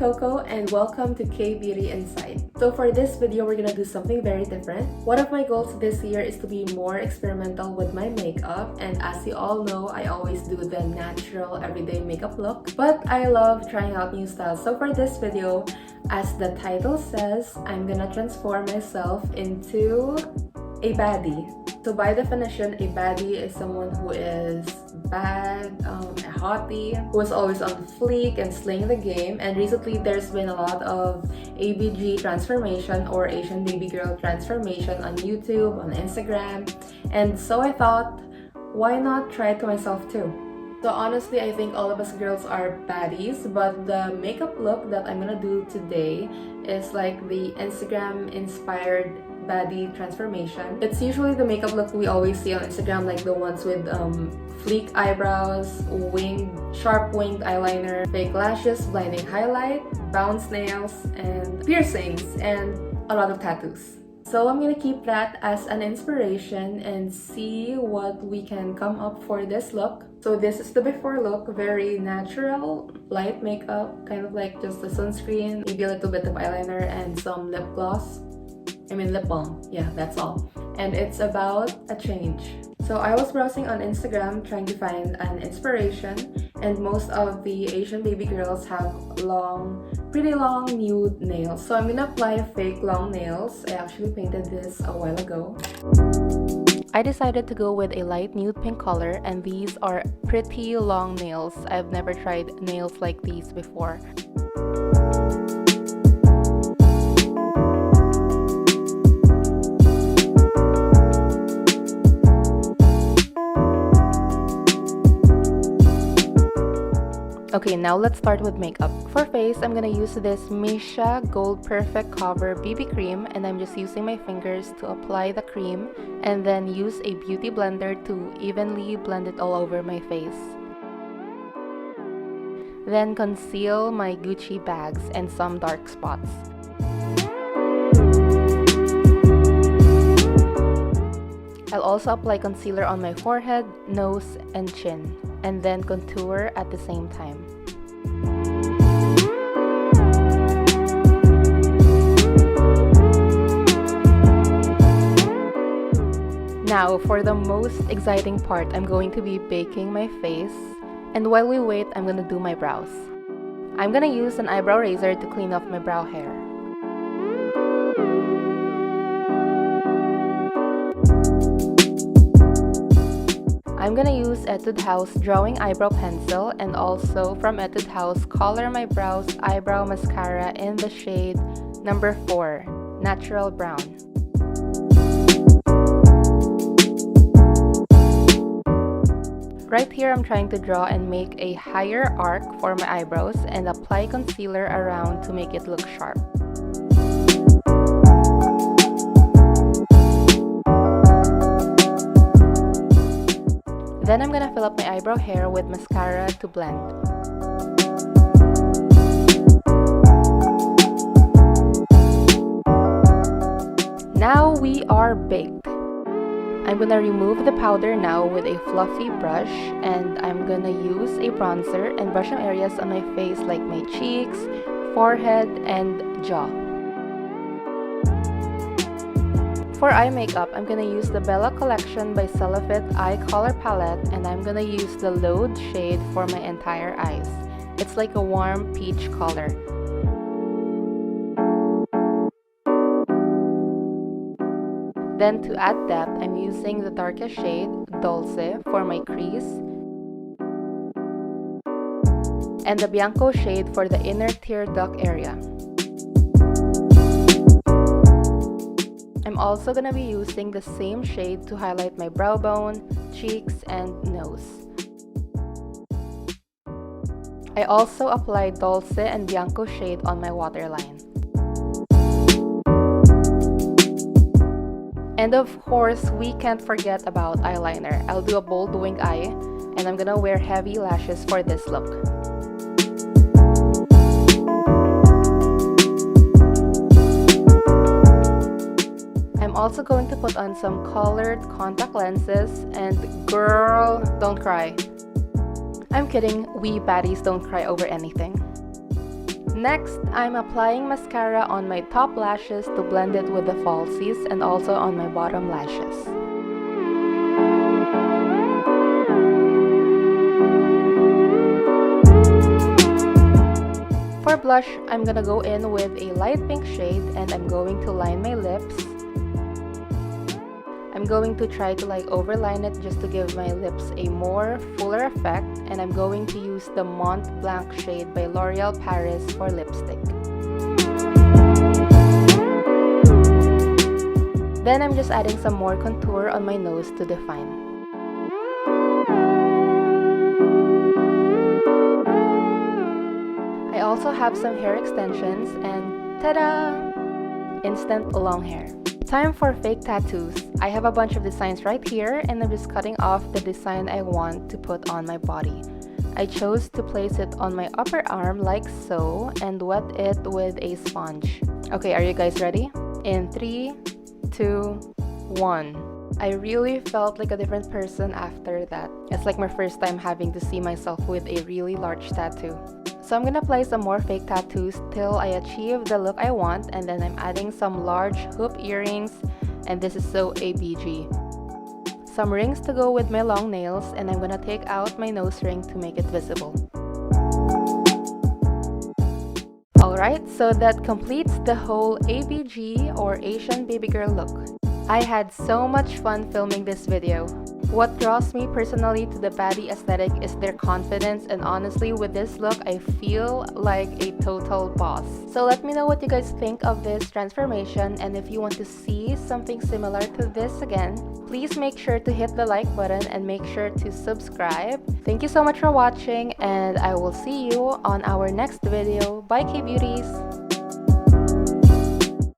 Coco and welcome to K Beauty Insight. So for this video, we're gonna do something very different. One of my goals this year is to be more experimental with my makeup, and as you all know, I always do the natural everyday makeup look, but I love trying out new styles. So for this video, as the title says, I'm gonna transform myself into a baddie. So by definition, a baddie is someone who is bad, a hottie, who is always on fleek and slaying the game. And recently, there's been a lot of ABG transformation or Asian baby girl transformation on YouTube, on Instagram. And so I thought, why not try it to myself too? So honestly, I think all of us girls are baddies, but the makeup look that I'm gonna do today is like the Instagram-inspired baddie transformation. It's usually the makeup look we always see on Instagram, like the ones with fleek eyebrows, sharp winged eyeliner, fake lashes, blinding highlight, bounce nails, and piercings, and a lot of tattoos. So I'm gonna keep that as an inspiration and see what we can come up for this look. So this is the before look, very natural, light makeup, kind of like just a sunscreen, maybe a little bit of eyeliner and some lip gloss. Lip balm. Yeah, that's all. And it's about a change. So I was browsing on Instagram trying to find an inspiration, and most of the Asian baby girls have pretty long nude nails. So I'm gonna apply fake long nails. I actually painted this a while ago. I decided to go with a light nude pink color, and these are pretty long nails. I've never tried nails like these before. Okay, now let's start with makeup. For face, I'm gonna use this Missha Gold Perfect Cover BB Cream, and I'm just using my fingers to apply the cream and then use a beauty blender to evenly blend it all over my face. Then conceal my Gucci bags and some dark spots. I'll also apply concealer on my forehead, nose, and chin, and then contour at the same time. Now, for the most exciting part, I'm going to be baking my face, and while we wait, I'm gonna do my brows. I'm gonna use an eyebrow razor to clean off my brow hair. I'm gonna use Etude House Drawing Eyebrow Pencil, and also from Etude House Color My Brows Eyebrow Mascara in the shade number 4, Natural Brown. Right here, I'm trying to draw and make a higher arc for my eyebrows and apply concealer around to make it look sharp. Then I'm gonna fill up my eyebrow hair with mascara to blend. Now we are baked. I'm gonna remove the powder now with a fluffy brush, and I'm gonna use a bronzer and brush some areas on my face like my cheeks, forehead, and jaw. For eye makeup, I'm gonna use the Bella Collection by Celofit Eye Color Palette, and I'm gonna use the Load shade for my entire eyes. It's like a warm peach color. Then to add depth, I'm using the darkest shade, Dulce, for my crease, and the Bianco shade for the inner tear duct area. I'm also gonna be using the same shade to highlight my brow bone, cheeks, and nose. I also applied Dulce and Bianco shade on my waterline. And of course, we can't forget about eyeliner. I'll do a bold winged eye, and I'm gonna wear heavy lashes for this look. I'm also going to put on some colored contact lenses, and girl, don't cry. I'm kidding, we baddies don't cry over anything. Next, I'm applying mascara on my top lashes to blend it with the falsies and also on my bottom lashes. For blush, I'm gonna go in with a light pink shade and I'm going to line my lips. I'm going to try to overline it just to give my lips a more fuller effect, and I'm going to use the Mont Blanc shade by L'Oreal Paris for lipstick. Then I'm just adding some more contour on my nose to define. I also have some hair extensions and ta-da! Instant long hair. Time for fake tattoos. I have a bunch of designs right here and I'm just cutting off the design I want to put on my body. I chose to place it on my upper arm like so and wet it with a sponge. Okay, are you guys ready? In 3, 2, 1. I really felt like a different person after that. It's like my first time having to see myself with a really large tattoo. So I'm gonna apply some more fake tattoos till I achieve the look I want, and then I'm adding some large hoop earrings, and this is so ABG. Some rings to go with my long nails, and I'm gonna take out my nose ring to make it visible. Alright, so that completes the whole ABG or Asian baby girl look. I had so much fun filming this video. What draws me personally to the baddie aesthetic is their confidence, and honestly with this look I feel like a total boss. So let me know what you guys think of this transformation, and if you want to see something similar to this again, please make sure to hit the like button and make sure to subscribe. Thank you so much for watching, and I will see you on our next video. Bye K-Beauties!